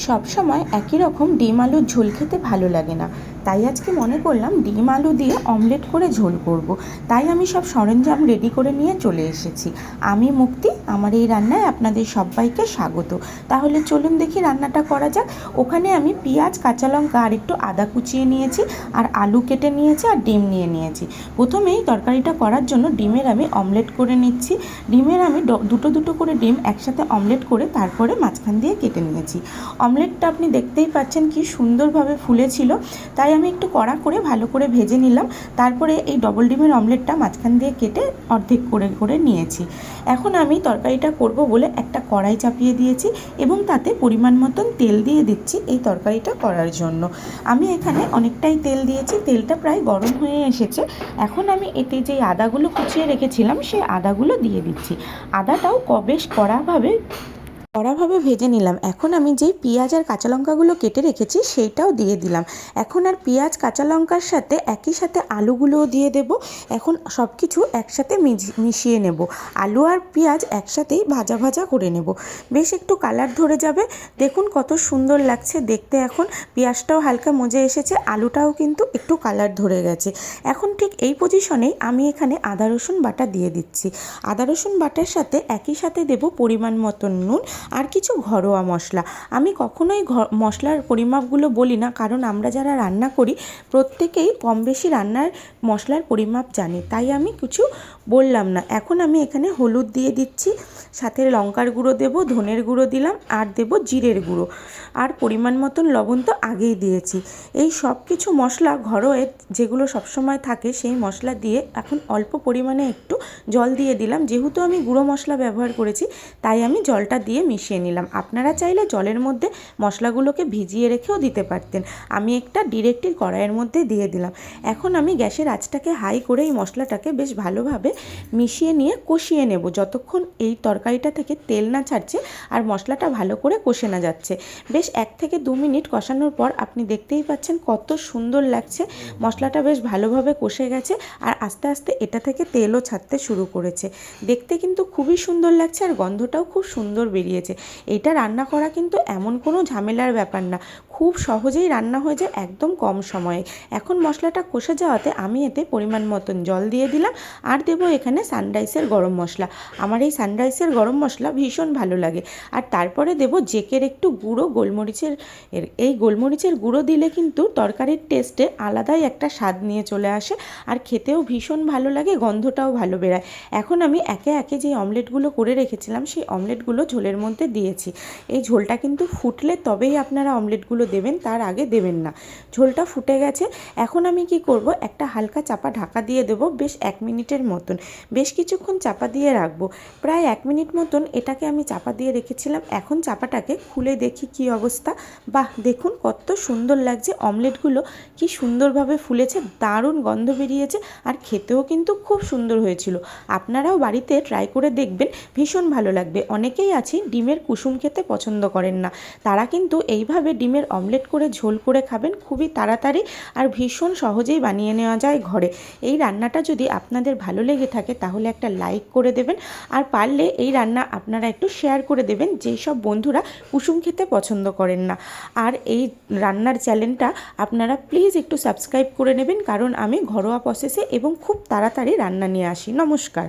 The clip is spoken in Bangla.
সব সময় একই রকম ডিম আলুর ঝোল খেতে ভালো লাগে না, তাই আজকে মনে করলাম ডিম আলু দিয়ে অমলেট করে ঝোল করব। তাই আমি সব সরঞ্জাম রেডি করে নিয়ে চলে এসেছি। আমি মুক্তি, আমার এই রান্নায় আপনাদের সবাইকে স্বাগত। তাহলে চলুন দেখি রান্নাটা করা যাক। ওখানে আমি পেঁয়াজ, কাঁচা লঙ্কা আর একটু আদা কুচিয়ে নিয়েছি, আর আলু কেটে নিয়েছি, আর ডিম নিয়ে নিয়েছি। প্রথমেই তরকারিটা করার জন্য ডিমের আমি অমলেট করে নিচ্ছি। ডিমের আমি দুটো দুটো করে ডিম একসাথে অমলেট করে তারপরে মাঝখান দিয়ে কেটে নিয়েছি। অমলেটটা আপনি দেখতেই পাচ্ছেন কি সুন্দরভাবে ফুলেছিল, তাই আমি একটু কড়া করে ভালো করে ভেজে নিলাম। তারপরে এই ডবল ডিমের অমলেটটা মাঝখান দিয়ে কেটে অর্ধেক করে করে নিয়েছি। এখন আমি তরকারিটা করব বলে একটা কড়াই চাপিয়ে দিয়েছি এবং তাতে পরিমাণ মতন তেল দিয়ে দিচ্ছি এই তরকারিটা করার জন্য। আমি এখানে অনেকটাই তেল দিয়েছি, তেলটা প্রায় গরম হয়ে এসেছে। এখন আমি এতে যে আদাগুলো কুচিয়ে রেখেছিলাম সেই আদাগুলো দিয়ে দিচ্ছি। আদাটাও বেশ কড়াভাবে ভেজে নিলাম। এখন আমি যেই পেঁয়াজ আর কাঁচা লঙ্কাগুলো কেটে রেখেছি সেইটাও দিয়ে দিলাম। এখন আর পেঁয়াজ কাঁচা লঙ্কার সাথে একই সাথে আলুগুলোও দিয়ে দেব। এখন সব কিছু একসাথে মিশিয়ে নেব। আলু আর পেঁয়াজ একসাথেই ভাজা ভাজা করে নেব। বেশ একটু কালার ধরে যাবে। দেখুন কত সুন্দর লাগছে দেখতে। এখন পেঁয়াজটাও হালকা মজে এসেছে, আলুটাও কিন্তু একটু কালার ধরে গেছে। এখন ঠিক এই পজিশনেই আমি এখানে আদা রসুন বাটা দিয়ে দিচ্ছি। আদা রসুন বাটার সাথে একই সাথে দেব পরিমাণ মতন নুন আর কিছু ঘরোয়া মশলা। আমি কখনোই মশলার পরিমাপগুলো বলি না, কারণ আমরা যারা রান্না করি প্রত্যেকেই কম বেশি রান্নার মশলার পরিমাপ জানি, তাই আমি কিছু বললাম না। এখন আমি এখানে হলুদ দিয়ে দিচ্ছি, সাথে লঙ্কার গুঁড়ো দেব, ধনের গুঁড়ো দিলাম, আর দেব জিরের গুঁড়ো, আর পরিমাণ মতন লবণ তো আগেই দিয়েছি। এই সব কিছু মশলা ঘরোয়া যেগুলো সবসময় থাকে সেই মশলা দিয়ে এখন অল্প পরিমাণে একটু জল দিয়ে দিলাম। যেহেতু আমি গুঁড়ো মশলা ব্যবহার করেছি তাই আমি জলটা দিয়ে মিশিয়ে নিলাম। আপনারা চাইলে জলের মধ্যে মশলাগুলোকে ভিজিয়ে রেখেও দিতে পারতেন। আমি একটা ডিরেক্টলি কড়াইয়ের মধ্যে দিয়ে দিলাম। এখন আমি গ্যাসের আঁচটাকে হাই করে এই মশলাটাকে বেশ ভালোভাবে মিশিয়ে নিয়ে কষিয়ে নেব, যতক্ষণ এই তরকারিটা থেকে তেল না ছাড়ছে আর মশলাটা ভালো করে কষে না যাচ্ছে। বেশ 1 থেকে 2 মিনিট কষানোর পর আপনি দেখতেই পাচ্ছেন কত সুন্দর লাগছে। মশলাটা বেশ ভালোভাবে কষে গেছে আর আস্তে আস্তে এটা থেকে তেলও ছাড়তে শুরু করেছে। দেখতে কিন্তু খুবই সুন্দর লাগছে আর গন্ধটাও খুব সুন্দর বেরিয়েছে। এটা রান্না করা কিন্তু এমন কোনো ঝামেলার ব্যাপার না, খুব সহজেই রান্না হয়ে যায় একদম কম সময়ে। এখন মশলাটা কষে যাওয়াতে আমি এতে পরিমাণ মতন জল দিয়ে দিলাম, আর দেবো এখানে সানরাইসের গরম মশলা। আমার এই সানরাইসের গরম মশলা ভীষণ ভালো লাগে। আর তারপরে দেবো জেকের একটু গুঁড়ো গোলমরিচের। এই গোলমরিচের গুঁড়ো দিলে কিন্তু তরকারির টেস্টে আলাদাই একটা স্বাদ নিয়ে চলে আসে, আর খেতেও ভীষণ ভালো লাগে, গন্ধটাও ভালো বেরায়। এখন আমি একে একে যে অমলেটগুলো করে রেখেছিলাম সেই অমলেটগুলো ঝোলের মধ্যে দিয়েছি। এই ঝোলটা কিন্তু ফুটলে তবেই আপনারা অমলেটগুলো দেবেন, তার আগে দেবেন না। ঝোলটা ফুটে গেছে। এখন আমি কি করব, একটা হালকা চাপা ঢাকা দিয়ে দেবো বেশ 1 মিনিটের মতন। বেশ কিছুক্ষণ চাপা দিয়ে রাখবো, প্রায় 1 মিনিট মতন এটাকে আমি চাপা দিয়ে রেখেছিলাম। এখন চাপাটাকে খুলে দেখি কি অবস্থা। বাহ, দেখুন কত সুন্দর লাগছে। অমলেটগুলো কি সুন্দরভাবে ফুলেছে, দারুণ গন্ধ বেরিয়েছে, আর খেতেও কিন্তু খুব সুন্দর হয়েছিল। আপনারাও বাড়িতে ট্রাই করে দেখবেন, ভীষণ ভালো লাগবে। অনেকেই আছে ডিমের কুসুম খেতে পছন্দ করেন না, তারা কিন্তু এইভাবে ডিমের অমলেট করে ঝোল করে খাবেন, খুবই তাড়াতাড়ি আর ভীষণ সহজেই বানিয়ে নেওয়া যায় ঘরে। এই রান্নাটা যদি আপনাদের ভালো লেগে থাকে তাহলে একটা লাইক করে দেবেন, আর পারলে এই রান্না আপনারা একটু শেয়ার করে দেবেন যেই সব বন্ধুরা কুসুম খেতে পছন্দ করেন না। আর এই রান্নার চ্যানেলটা আপনারা প্লিজ একটু সাবস্ক্রাইব করে নেবেন, কারণ আমি ঘরোয়া প্রসেসে এবং খুব তাড়াতাড়ি রান্না নিয়ে আসি। নমস্কার।